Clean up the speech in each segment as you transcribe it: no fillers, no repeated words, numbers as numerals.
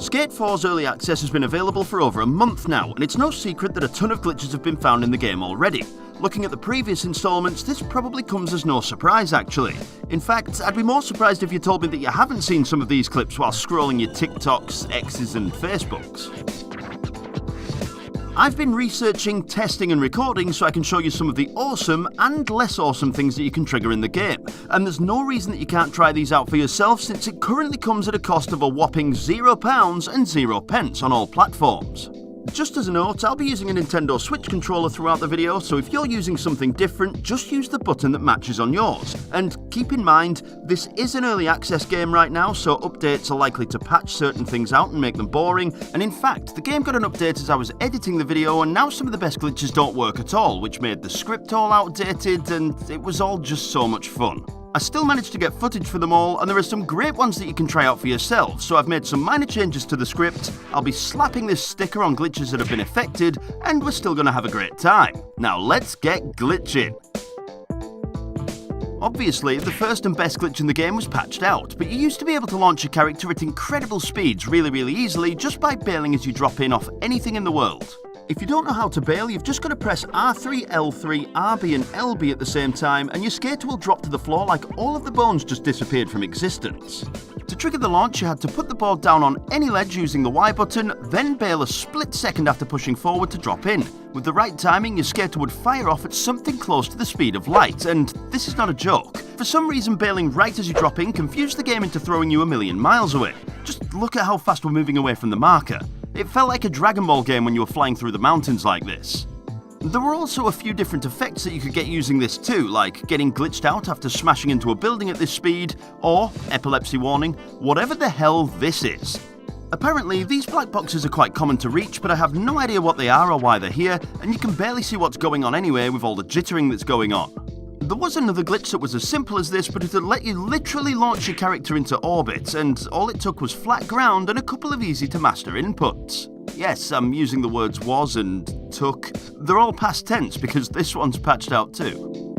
Skate 4's early access has been available for over a month now, and it's no secret that a ton of glitches have been found in the game already. Looking at the previous installments, this probably comes as no surprise actually. In fact, I'd be more surprised if you told me that you haven't seen some of these clips while scrolling your TikToks, X's and Facebooks. I've been researching, testing and recording so I can show you some of the awesome and less awesome things that you can trigger in the game, and there's no reason that you can't try these out for yourself since it currently comes at a cost of a whopping £0 and 0 pence on all platforms. Just as a note, I'll be using a Nintendo Switch controller throughout the video, so if you're using something different, just use the button that matches on yours. And keep in mind, this is an early access game right now, so updates are likely to patch certain things out and make them boring, and in fact, the game got an update as I was editing the video, and now some of the best glitches don't work at all, which made the script all outdated, and it was all just so much fun. I still managed to get footage for them all, and there are some great ones that you can try out for yourself, so I've made some minor changes to the script, I'll be slapping this sticker on glitches that have been affected, and we're still gonna have a great time. Now let's get glitching! Obviously, the first and best glitch in the game was patched out, but you used to be able to launch your character at incredible speeds really easily just by bailing as you drop in off anything in the world. If you don't know how to bail, you've just got to press R3, L3, RB and LB at the same time, and your skater will drop to the floor like all of the bones just disappeared from existence. To trigger the launch, you had to put the board down on any ledge using the Y button, then bail a split second after pushing forward to drop in. With the right timing, your skater would fire off at something close to the speed of light, and this is not a joke. For some reason, bailing right as you drop in confused the game into throwing you a million miles away. Just look at how fast we're moving away from the marker. It felt like a Dragon Ball game when you were flying through the mountains like this. There were also a few different effects that you could get using this too, like getting glitched out after smashing into a building at this speed, or, epilepsy warning, whatever the hell this is. Apparently, these black boxes are quite common to reach, but I have no idea what they are or why they're here, and you can barely see what's going on anyway with all the jittering that's going on. There was another glitch that was as simple as this, but it would let you literally launch your character into orbit, and all it took was flat ground and a couple of easy to master inputs. Yes, I'm using the words was and took. They're all past tense because this one's patched out too.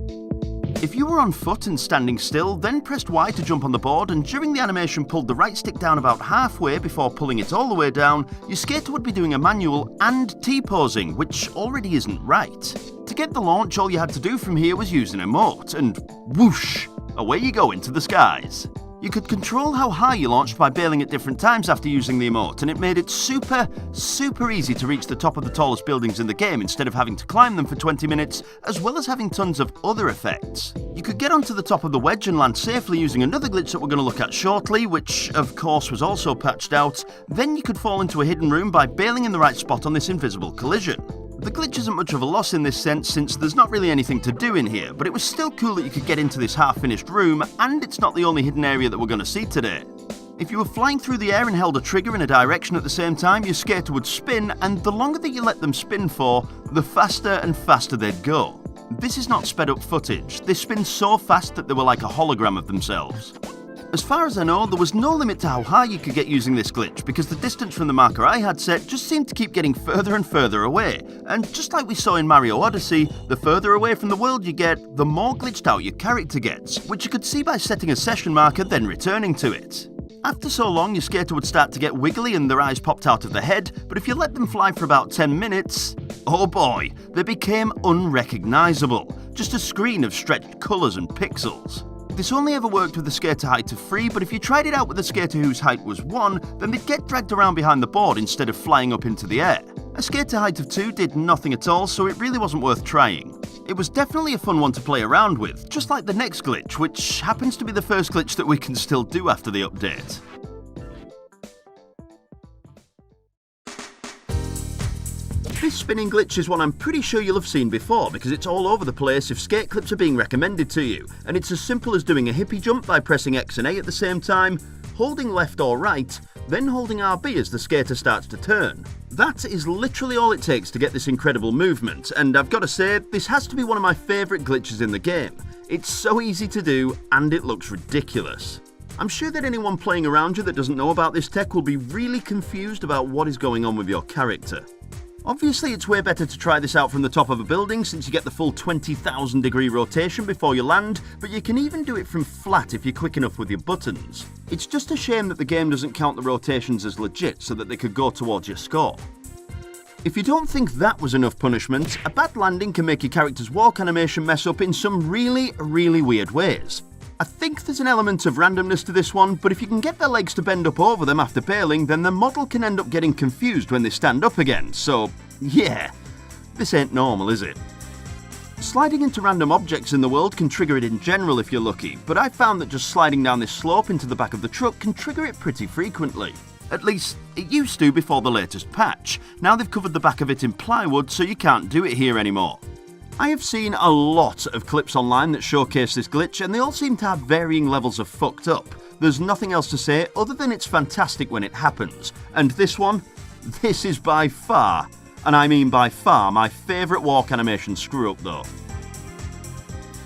If you were on foot and standing still, then pressed Y to jump on the board, and during the animation pulled the right stick down about halfway before pulling it all the way down, your skater would be doing a manual and T-posing, which already isn't right. To get the launch, all you had to do from here was use an emote, and whoosh, away you go into the skies. You could control how high you launched by bailing at different times after using the emote, and it made it super easy to reach the top of the tallest buildings in the game instead of having to climb them for 20 minutes, as well as having tons of other effects. You could get onto the top of the wedge and land safely using another glitch that we're going to look at shortly, which of course was also patched out. Then you could fall into a hidden room by bailing in the right spot on this invisible collision. The glitch isn't much of a loss in this sense since there's not really anything to do in here, but it was still cool that you could get into this half-finished room, and it's not the only hidden area that we're going to see today. If you were flying through the air and held a trigger in a direction at the same time, your skater would spin, and the longer that you let them spin for, the faster and faster they'd go. This is not sped up footage, they spin so fast that they were like a hologram of themselves. As far as I know, there was no limit to how high you could get using this glitch, because the distance from the marker I had set just seemed to keep getting further and further away, and just like we saw in Mario Odyssey, the further away from the world you get, the more glitched out your character gets, which you could see by setting a session marker then returning to it. After so long, your skater would start to get wiggly and their eyes popped out of the head, but if you let them fly for about 10 minutes, oh boy, they became unrecognisable, just a screen of stretched colours and pixels. This only ever worked with a skater height of 3, but if you tried it out with a skater whose height was 1, then they'd get dragged around behind the board instead of flying up into the air. A skater height of 2 did nothing at all, so it really wasn't worth trying. It was definitely a fun one to play around with, just like the next glitch, which happens to be the first glitch that we can still do after the update. This spinning glitch is one I'm pretty sure you'll have seen before because it's all over the place if skate clips are being recommended to you, and it's as simple as doing a hippie jump by pressing X and A at the same time, holding left or right, then holding RB as the skater starts to turn. That is literally all it takes to get this incredible movement, and I've got to say, this has to be one of my favourite glitches in the game. It's so easy to do, and it looks ridiculous. I'm sure that anyone playing around you that doesn't know about this tech will be really confused about what is going on with your character. Obviously, it's way better to try this out from the top of a building since you get the full 20,000 degree rotation before you land, but you can even do it from flat if you're quick enough with your buttons. It's just a shame that the game doesn't count the rotations as legit so that they could go towards your score. If you don't think that was enough punishment, a bad landing can make your character's walk animation mess up in some really weird ways. I think there's an element of randomness to this one, but if you can get their legs to bend up over them after bailing, then the model can end up getting confused when they stand up again, so yeah, this ain't normal, is it? Sliding into random objects in the world can trigger it in general if you're lucky, but I've found that just sliding down this slope into the back of the truck can trigger it pretty frequently. At least, it used to before the latest patch. Now they've covered the back of it in plywood, so you can't do it here anymore. I have seen a lot of clips online that showcase this glitch, and they all seem to have varying levels of fucked up. There's nothing else to say other than it's fantastic when it happens. And this one? This is by far, and I mean by far, my favourite walk animation screw-up though.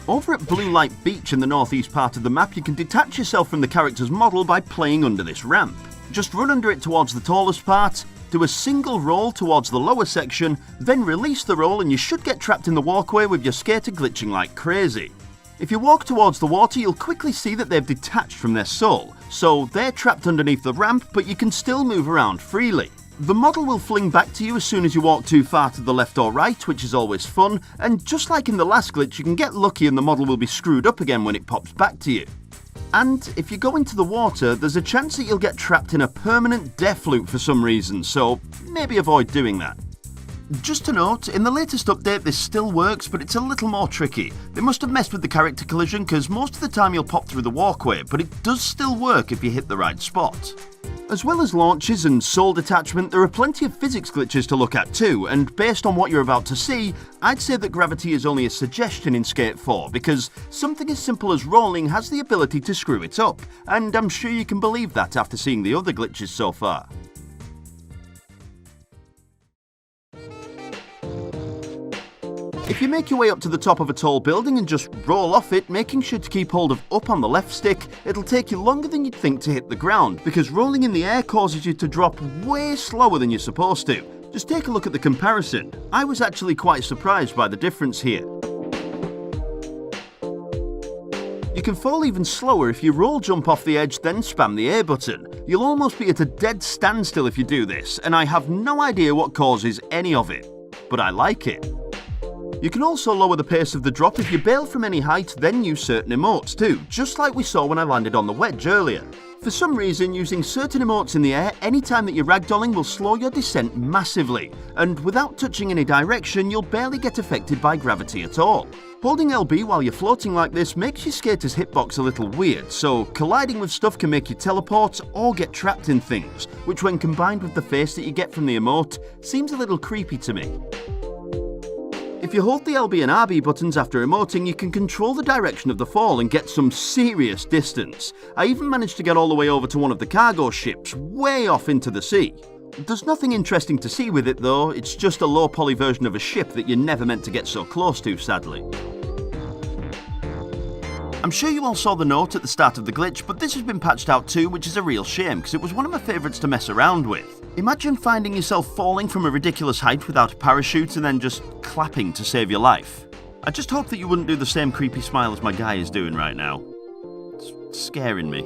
Over at Blue Light Beach in the northeast part of the map, you can detach yourself from the character's model by playing under this ramp. Just run under it towards the tallest part, do a single roll towards the lower section, then release the roll and you should get trapped in the walkway with your skater glitching like crazy. If you walk towards the water, you'll quickly see that they've detached from their soul, so they're trapped underneath the ramp, but you can still move around freely. The model will fling back to you as soon as you walk too far to the left or right, which is always fun, and just like in the last glitch, you can get lucky and the model will be screwed up again when it pops back to you. And if you go into the water, there's a chance that you'll get trapped in a permanent death loop for some reason, so maybe avoid doing that. Just to note, in the latest update this still works, but it's a little more tricky. They must have messed with the character collision because most of the time you'll pop through the walkway, but it does still work if you hit the right spot. As well as launches and soul detachment, there are plenty of physics glitches to look at too, and based on what you're about to see, I'd say that gravity is only a suggestion in Skate 4, because something as simple as rolling has the ability to screw it up, and I'm sure you can believe that after seeing the other glitches so far. If you make your way up to the top of a tall building and just roll off it, making sure to keep hold of up on the left stick, it'll take you longer than you'd think to hit the ground, because rolling in the air causes you to drop way slower than you're supposed to. Just take a look at the comparison. I was actually quite surprised by the difference here. You can fall even slower if you roll jump off the edge then spam the A button. You'll almost be at a dead standstill if you do this, and I have no idea what causes any of it. But I like it. You can also lower the pace of the drop if you bail from any height, then use certain emotes too, just like we saw when I landed on the wedge earlier. For some reason, using certain emotes in the air anytime that you're ragdolling will slow your descent massively, and without touching any direction, you'll barely get affected by gravity at all. Holding LB while you're floating like this makes your skater's hitbox a little weird, so colliding with stuff can make you teleport or get trapped in things, which when combined with the face that you get from the emote, seems a little creepy to me. If you hold the LB and RB buttons after emoting, you can control the direction of the fall and get some serious distance. I even managed to get all the way over to one of the cargo ships, way off into the sea. There's nothing interesting to see with it though, it's just a low poly version of a ship that you're never meant to get so close to, sadly. I'm sure you all saw the note at the start of the glitch, but this has been patched out too, which is a real shame because it was one of my favourites to mess around with. Imagine finding yourself falling from a ridiculous height without a parachute and then just clapping to save your life. I just hope that you wouldn't do the same creepy smile as my guy is doing right now. It's scaring me.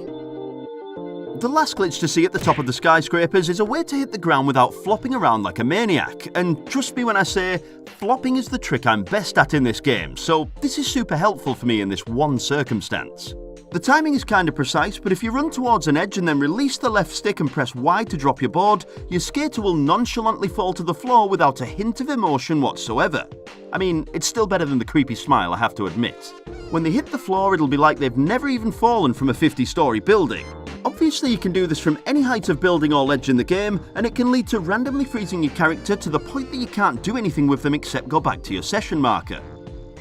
The last glitch to see at the top of the skyscrapers is a way to hit the ground without flopping around like a maniac, and trust me when I say, flopping is the trick I'm best at in this game, so this is super helpful for me in this one circumstance. The timing is kinda precise, but if you run towards an edge and then release the left stick and press Y to drop your board, your skater will nonchalantly fall to the floor without a hint of emotion whatsoever. I mean, it's still better than the creepy smile, I have to admit. When they hit the floor, it'll be like they've never even fallen from a 50-story building. Obviously you can do this from any height of building or ledge in the game, and it can lead to randomly freezing your character to the point that you can't do anything with them except go back to your session marker.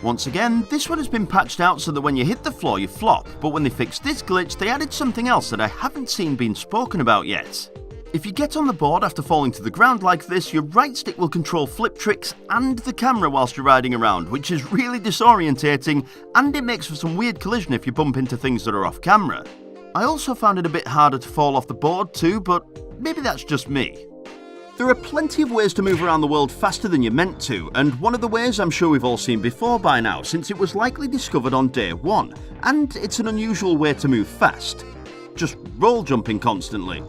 Once again, this one has been patched out so that when you hit the floor you flop, but when they fixed this glitch they added something else that I haven't seen being spoken about yet. If you get on the board after falling to the ground like this, your right stick will control flip tricks and the camera whilst you're riding around, which is really disorientating, and it makes for some weird collision if you bump into things that are off camera. I also found it a bit harder to fall off the board too, but maybe that's just me. There are plenty of ways to move around the world faster than you're meant to, and one of the ways I'm sure we've all seen before by now, since it was likely discovered on day one, and it's an unusual way to move fast. Just roll jumping constantly.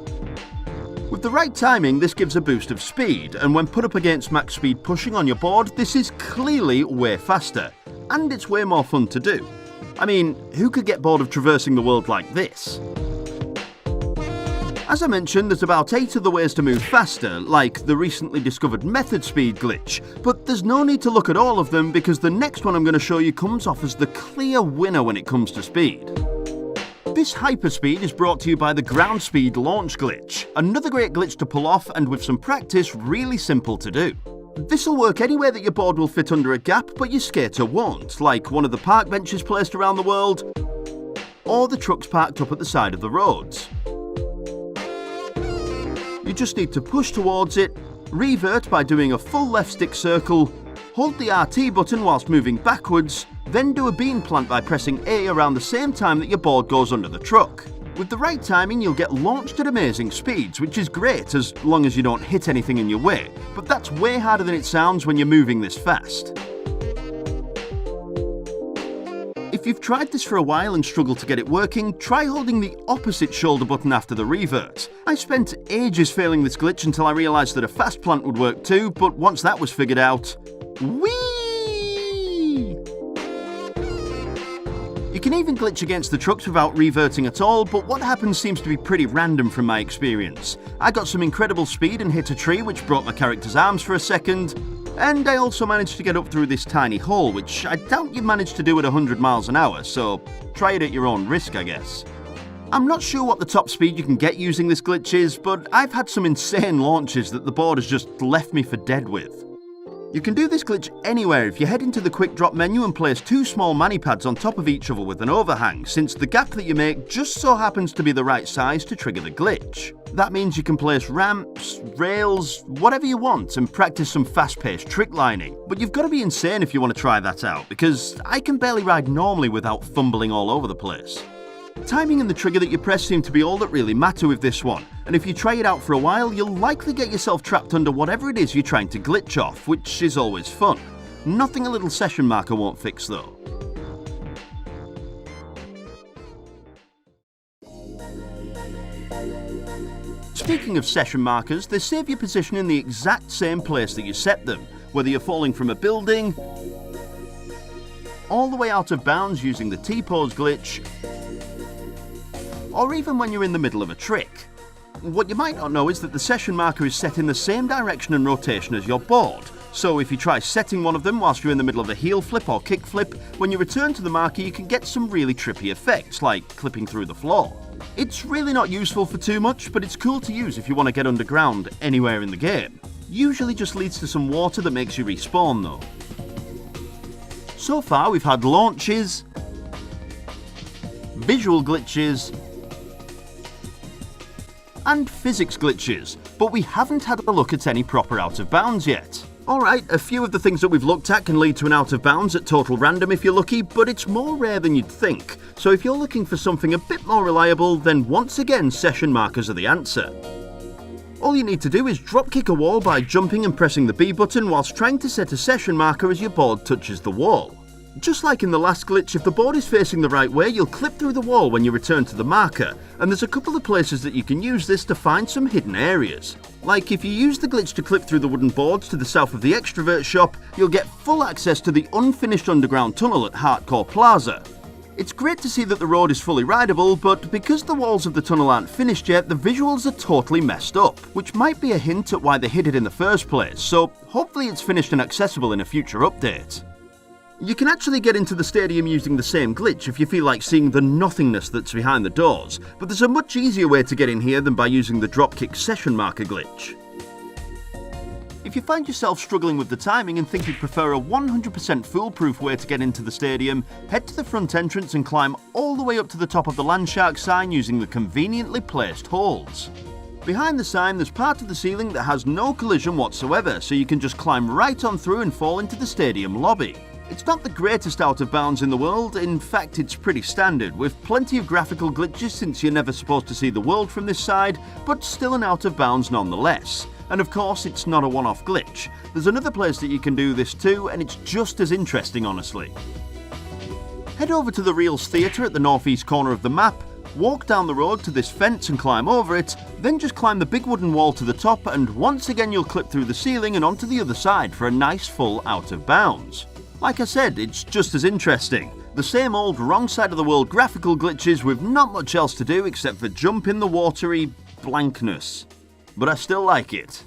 With the right timing, this gives a boost of speed, and when put up against max speed pushing on your board, this is clearly way faster, and it's way more fun to do. I mean, who could get bored of traversing the world like this? As I mentioned, there's about 8 other ways to move faster, like the recently discovered method speed glitch, but there's no need to look at all of them because the next one I'm going to show you comes off as the clear winner when it comes to speed. This hyperspeed is brought to you by the ground speed launch glitch, another great glitch to pull off and with some practice really simple to do. This'll work anywhere that your board will fit under a gap but your skater won't, like one of the park benches placed around the world, or the trucks parked up at the side of the roads. You just need to push towards it, revert by doing a full left stick circle, hold the RT button whilst moving backwards, then do a bean plant by pressing A around the same time that your board goes under the truck. With the right timing, you'll get launched at amazing speeds, which is great as long as you don't hit anything in your way, but that's way harder than it sounds when you're moving this fast. If you've tried this for a while and struggled to get it working, try holding the opposite shoulder button after the revert. I spent ages failing this glitch until I realised that a Fastplant would work too, but once that was figured out, whee! You can even glitch against the trucks without reverting at all, but what happens seems to be pretty random from my experience. I got some incredible speed and hit a tree which broke my character's arms for a second, and I also managed to get up through this tiny hole, which I doubt you'd manage to do at 100 miles an hour, so try it at your own risk, I guess. I'm not sure what the top speed you can get using this glitch is, but I've had some insane launches that the board has just left me for dead with. You can do this glitch anywhere if you head into the quick drop menu and place 2 small mani pads on top of each other with an overhang, since the gap that you make just so happens to be the right size to trigger the glitch. That means you can place ramps, rails, whatever you want and practice some fast-paced trick lining. But you've got to be insane if you want to try that out, because I can barely ride normally without fumbling all over the place. Timing and the trigger that you press seem to be all that really matter with this one, and if you try it out for a while, you'll likely get yourself trapped under whatever it is you're trying to glitch off, which is always fun. Nothing a little session marker won't fix though. Speaking of session markers, they save your position in the exact same place that you set them, whether you're falling from a building, all the way out of bounds using the T-pose glitch, or even when you're in the middle of a trick. What you might not know is that the session marker is set in the same direction and rotation as your board, so if you try setting one of them whilst you're in the middle of a Heelflip or Kickflip, when you return to the marker you can get some really trippy effects, like clipping through the floor. It's really not useful for too much, but it's cool to use if you want to get underground anywhere in the game. Usually just leads to some water that makes you respawn though. So far we've had launches, visual glitches, and physics glitches, but we haven't had a look at any proper out of bounds yet. Alright, a few of the things that we've looked at can lead to an out of bounds at total random if you're lucky, but it's more rare than you'd think. So if you're looking for something a bit more reliable, then once again session markers are the answer. All you need to do is dropkick a wall by jumping and pressing the B button whilst trying to set a session marker as your board touches the wall. Just like in the last glitch, if the board is facing the right way, you'll clip through the wall when you return to the marker, and there's a couple of places that you can use this to find some hidden areas. Like if you use the glitch to clip through the wooden boards to the south of the Extrovert shop, you'll get full access to the unfinished underground tunnel at Hardcore Plaza. It's great to see that the road is fully rideable, but because the walls of the tunnel aren't finished yet, the visuals are totally messed up, which might be a hint at why they hid it in the first place, so hopefully it's finished and accessible in a future update. You can actually get into the stadium using the same glitch if you feel like seeing the nothingness that's behind the doors, but there's a much easier way to get in here than by using the dropkick session marker glitch. If you find yourself struggling with the timing and think you'd prefer a 100% foolproof way to get into the stadium, head to the front entrance and climb all the way up to the top of the Landshark sign using the conveniently placed holes. Behind the sign there's part of the ceiling that has no collision whatsoever, so you can just climb right on through and fall into the stadium lobby. It's not the greatest out of bounds in the world, in fact it's pretty standard, with plenty of graphical glitches since you're never supposed to see the world from this side, but still an out of bounds nonetheless. And of course, it's not a one-off glitch. There's another place that you can do this too, and it's just as interesting, honestly. Head over to the Reels Theatre at the northeast corner of the map, walk down the road to this fence and climb over it, then just climb the big wooden wall to the top, and once again you'll clip through the ceiling and onto the other side for a nice full out of bounds. Like I said, it's just as interesting. The same old wrong side of the world graphical glitches with not much else to do except for jump in the watery blankness. But I still like it.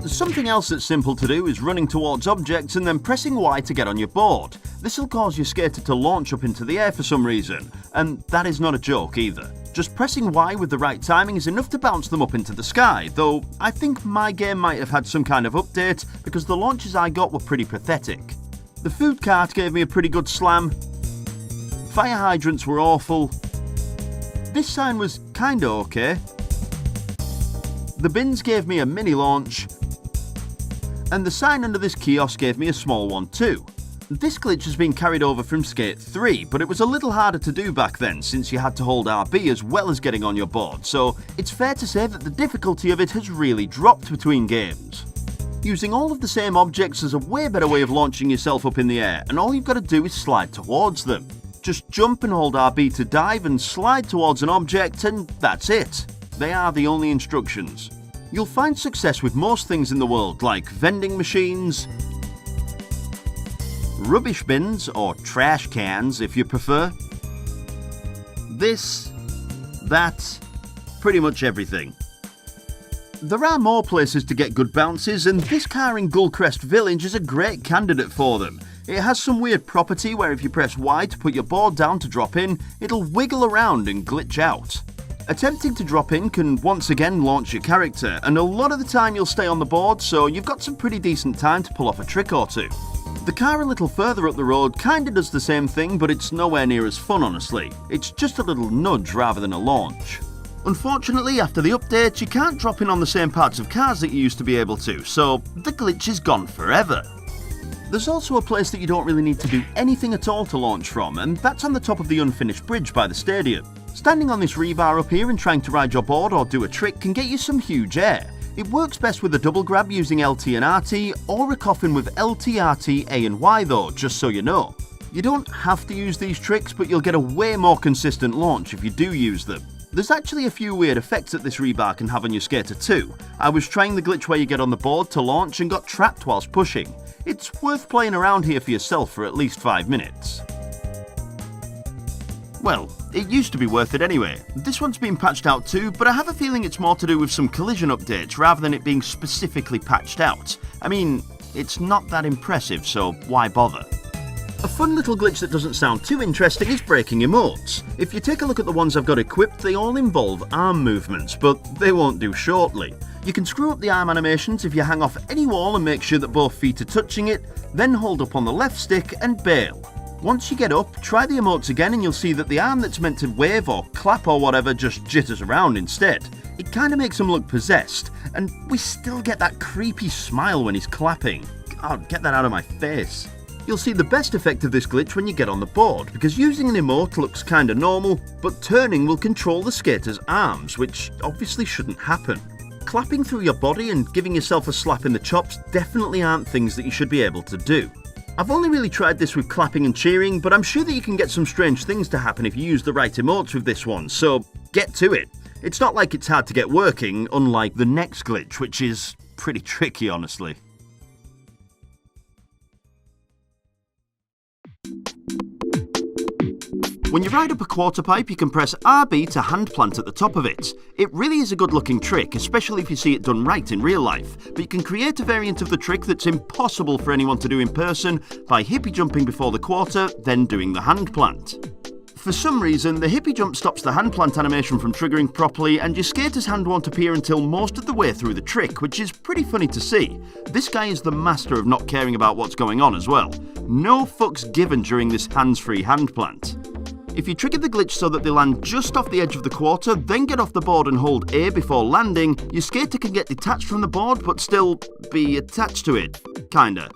Something else that's simple to do is running towards objects and then pressing Y to get on your board. This will cause your skater to launch up into the air for some reason, and that is not a joke either. Just pressing Y with the right timing is enough to bounce them up into the sky, though I think my game might have had some kind of update because the launches I got were pretty pathetic. The food cart gave me a pretty good slam, fire hydrants were awful, this sign was kinda okay, the bins gave me a mini launch, and the sign under this kiosk gave me a small one too. This glitch has been carried over from Skate 3, but it was a little harder to do back then since you had to hold RB as well as getting on your board, so it's fair to say that the difficulty of it has really dropped between games. Using all of the same objects is a way better way of launching yourself up in the air, and all you've got to do is slide towards them. Just jump and hold RB to dive and slide towards an object, and that's it. They are the only instructions. You'll find success with most things in the world, like vending machines, rubbish bins, or trash cans if you prefer. This, that, pretty much everything. There are more places to get good bounces, and this car in Gullcrest Village is a great candidate for them. It has some weird property where if you press Y to put your board down to drop in, it'll wiggle around and glitch out. Attempting to drop in can once again launch your character, and a lot of the time you'll stay on the board, so you've got some pretty decent time to pull off a trick or two. The car a little further up the road kinda does the same thing, but it's nowhere near as fun, honestly. It's just a little nudge rather than a launch. Unfortunately, after the update, you can't drop in on the same parts of cars that you used to be able to, so the glitch is gone forever. There's also a place that you don't really need to do anything at all to launch from, and that's on the top of the unfinished bridge by the stadium. Standing on this rebar up here and trying to ride your board or do a trick can get you some huge air. It works best with a double grab using LT and RT, or a coffin with LT, RT, A and Y though, just so you know. You don't have to use these tricks, but you'll get a way more consistent launch if you do use them. There's actually a few weird effects that this rebar can have on your skater too. I was trying the glitch where you get on the board to launch and got trapped whilst pushing. It's worth playing around here for yourself for at least 5 minutes. Well, it used to be worth it anyway. This one's been patched out too, but I have a feeling it's more to do with some collision updates rather than it being specifically patched out. I mean, it's not that impressive, so why bother? A fun little glitch that doesn't sound too interesting is breaking emotes. If you take a look at the ones I've got equipped, they all involve arm movements, but they won't do shortly. You can screw up the arm animations if you hang off any wall and make sure that both feet are touching it, then hold up on the left stick and bail. Once you get up, try the emotes again and you'll see that the arm that's meant to wave or clap or whatever just jitters around instead. It kinda makes him look possessed, and we still get that creepy smile when he's clapping. God, get that out of my face. You'll see the best effect of this glitch when you get on the board, because using an emote looks kinda normal, but turning will control the skater's arms, which obviously shouldn't happen. Clapping through your body and giving yourself a slap in the chops definitely aren't things that you should be able to do. I've only really tried this with clapping and cheering, but I'm sure that you can get some strange things to happen if you use the right emotes with this one, so get to it. It's not like it's hard to get working, unlike the next glitch, which is pretty tricky, honestly. When you ride up a quarter pipe, you can press RB to handplant at the top of it. It really is a good looking trick, especially if you see it done right in real life, but you can create a variant of the trick that's impossible for anyone to do in person by hippie jumping before the quarter, then doing the handplant. For some reason, the hippie jump stops the handplant animation from triggering properly, and your skater's hand won't appear until most of the way through the trick, which is pretty funny to see. This guy is the master of not caring about what's going on as well. No fucks given during this hands-free handplant. If you trigger the glitch so that they land just off the edge of the quarter, then get off the board and hold A before landing, your skater can get detached from the board but still be attached to it. Kinda.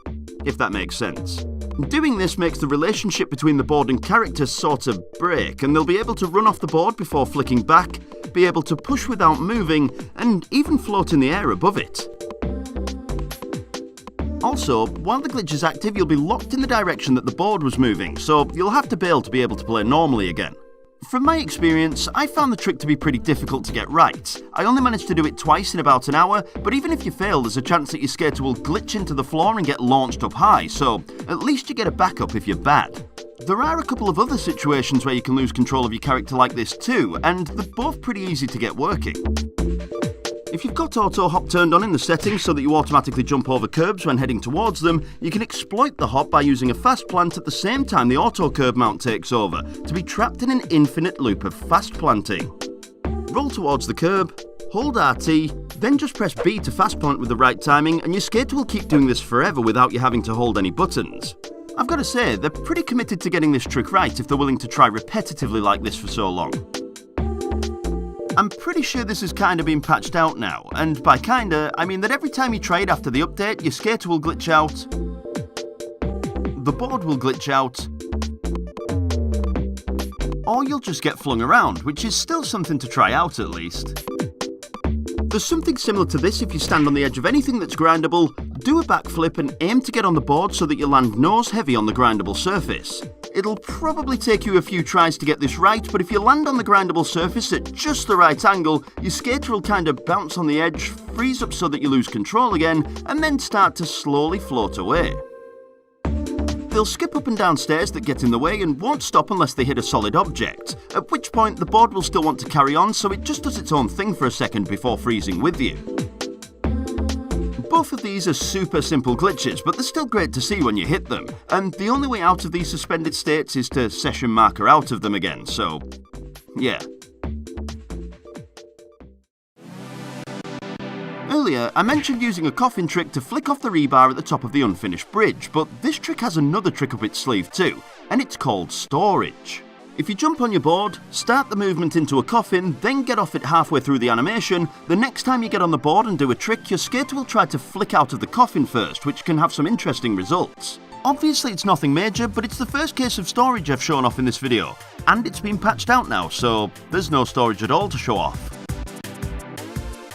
If that makes sense. Doing this makes the relationship between the board and characters sort of break, and they'll be able to run off the board before flicking back, be able to push without moving, and even float in the air above it. Also, while the glitch is active, you'll be locked in the direction that the board was moving, so you'll have to bail to be able to play normally again. From my experience, I found the trick to be pretty difficult to get right. I only managed to do it twice in about an hour, but even if you fail, there's a chance that your skater will glitch into the floor and get launched up high, so at least you get a backup if you're bad. There are a couple of other situations where you can lose control of your character like this too, and they're both pretty easy to get working. If you've got auto hop turned on in the settings so that you automatically jump over curbs when heading towards them, you can exploit the hop by using a Fastplant at the same time the auto curb mount takes over, to be trapped in an infinite loop of fast planting. Roll towards the curb, hold RT, then just press B to fast plant with the right timing, and your skater will keep doing this forever without you having to hold any buttons. I've got to say, they're pretty committed to getting this trick right if they're willing to try repetitively like this for so long. I'm pretty sure this has kinda been patched out now, and by kinda, I mean that every time you try it after the update, your skater will glitch out, the board will glitch out, or you'll just get flung around, which is still something to try out at least. There's something similar to this if you stand on the edge of anything that's grindable, do a backflip and aim to get on the board so that you land nose heavy on the grindable surface. It'll probably take you a few tries to get this right, but if you land on the grindable surface at just the right angle, your skater will kind of bounce on the edge, freeze up so that you lose control again, and then start to slowly float away. They'll skip up and down stairs that get in the way and won't stop unless they hit a solid object, at which point the board will still want to carry on, so it just does its own thing for a second before freezing with you. Both of these are super simple glitches, but they're still great to see when you hit them, and the only way out of these suspended states is to session marker out of them again, so yeah. Earlier, I mentioned using a Coffin trick to flick off the rebar at the top of the unfinished bridge, but this trick has another trick up its sleeve too, and it's called storage. If you jump on your board, start the movement into a coffin, then get off it halfway through the animation, the next time you get on the board and do a trick, your skater will try to flick out of the coffin first, which can have some interesting results. Obviously it's nothing major, but it's the first case of storage I've shown off in this video, and it's been patched out now, so there's no storage at all to show off.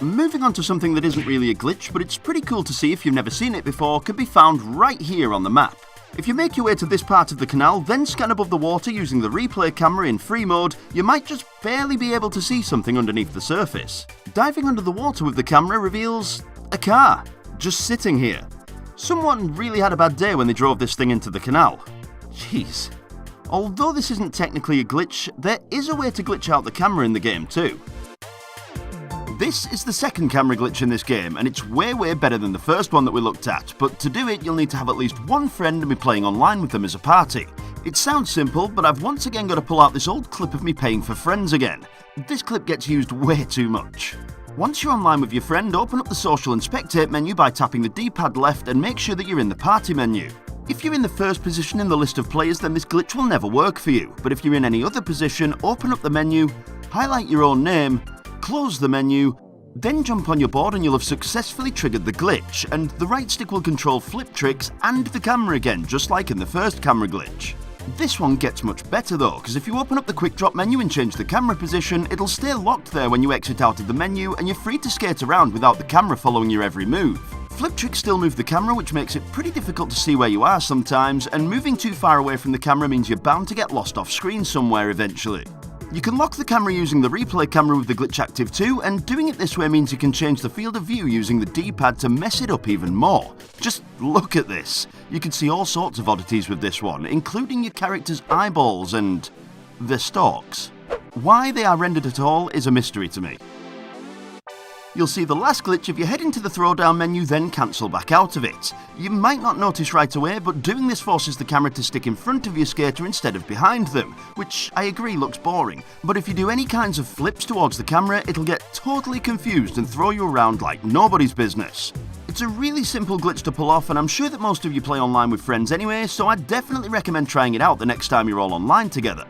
Moving on to something that isn't really a glitch, but it's pretty cool to see if you've never seen it before, can be found right here on the map. If you make your way to this part of the canal, then scan above the water using the replay camera in free mode, you might just barely be able to see something underneath the surface. Diving under the water with the camera reveals a car, just sitting here. Someone really had a bad day when they drove this thing into the canal. Jeez. Although this isn't technically a glitch, there is a way to glitch out the camera in the game too. This is the second camera glitch in this game, and it's way better than the first one that we looked at, but to do it you'll need to have at least one friend and be playing online with them as a party. It sounds simple, but I've once again got to pull out this old clip of me paying for friends again. This clip gets used way too much. Once you're online with your friend, open up the social and spectate menu by tapping the D-pad left and make sure that you're in the party menu. If you're in the first position in the list of players, then this glitch will never work for you, but if you're in any other position, open up the menu, highlight your own name, close the menu, then jump on your board and you'll have successfully triggered the glitch, and the right stick will control flip tricks and the camera again, just like in the first camera glitch. This one gets much better though, because if you open up the quick drop menu and change the camera position, it'll stay locked there when you exit out of the menu, and you're free to skate around without the camera following your every move. Flip tricks still move the camera, which makes it pretty difficult to see where you are sometimes, and moving too far away from the camera means you're bound to get lost off screen somewhere eventually. You can lock the camera using the replay camera with the glitch active too, and doing it this way means you can change the field of view using the D-pad to mess it up even more. Just look at this. You can see all sorts of oddities with this one, including your character's eyeballs and their stalks. Why they are rendered at all is a mystery to me. You'll see the last glitch if you head into the throwdown menu, then cancel back out of it. You might not notice right away, but doing this forces the camera to stick in front of your skater instead of behind them, which I agree looks boring, but if you do any kinds of flips towards the camera, it'll get totally confused and throw you around like nobody's business. It's a really simple glitch to pull off, and I'm sure that most of you play online with friends anyway, so I'd definitely recommend trying it out the next time you're all online together.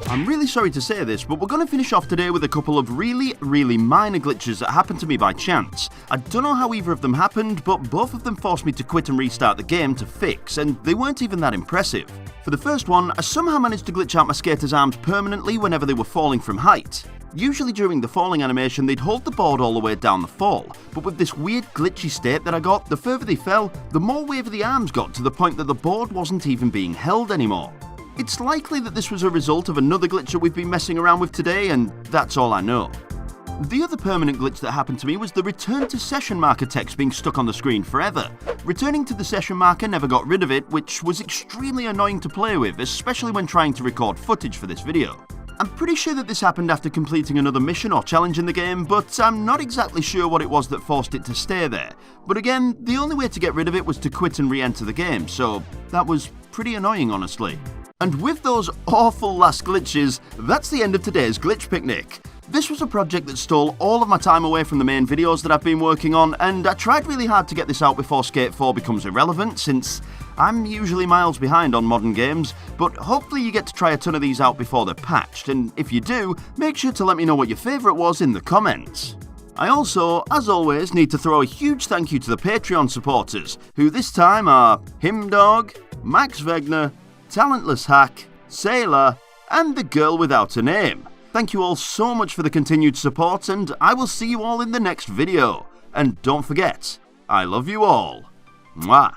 I'm really sorry to say this, but we're going to finish off today with a couple of really minor glitches that happened to me by chance. I don't know how either of them happened, but both of them forced me to quit and restart the game to fix, and they weren't even that impressive. For the first one, I somehow managed to glitch out my skater's arms permanently whenever they were falling from height. Usually during the falling animation, they'd hold the board all the way down the fall, but with this weird glitchy state that I got, the further they fell, the more wavy the arms got to the point that the board wasn't even being held anymore. It's likely that this was a result of another glitch that we've been messing around with today, and that's all I know. The other permanent glitch that happened to me was the return to session marker text being stuck on the screen forever. Returning to the session marker never got rid of it, which was extremely annoying to play with, especially when trying to record footage for this video. I'm pretty sure that this happened after completing another mission or challenge in the game, but I'm not exactly sure what it was that forced it to stay there. But again, the only way to get rid of it was to quit and re-enter the game, so that was pretty annoying, honestly. And with those awful last glitches, that's the end of today's Glitch Picnic. This was a project that stole all of my time away from the main videos that I've been working on, and I tried really hard to get this out before Skate 4 becomes irrelevant, since I'm usually miles behind on modern games, but hopefully you get to try a ton of these out before they're patched, and if you do, make sure to let me know what your favourite was in the comments. I also, as always, need to throw a huge thank you to the Patreon supporters, who this time are Himdog, Max Wegner, Talentless Hack, Sailor, and the Girl Without a Name. Thank you all so much for the continued support, and I will see you all in the next video. And don't forget, I love you all. Mwah.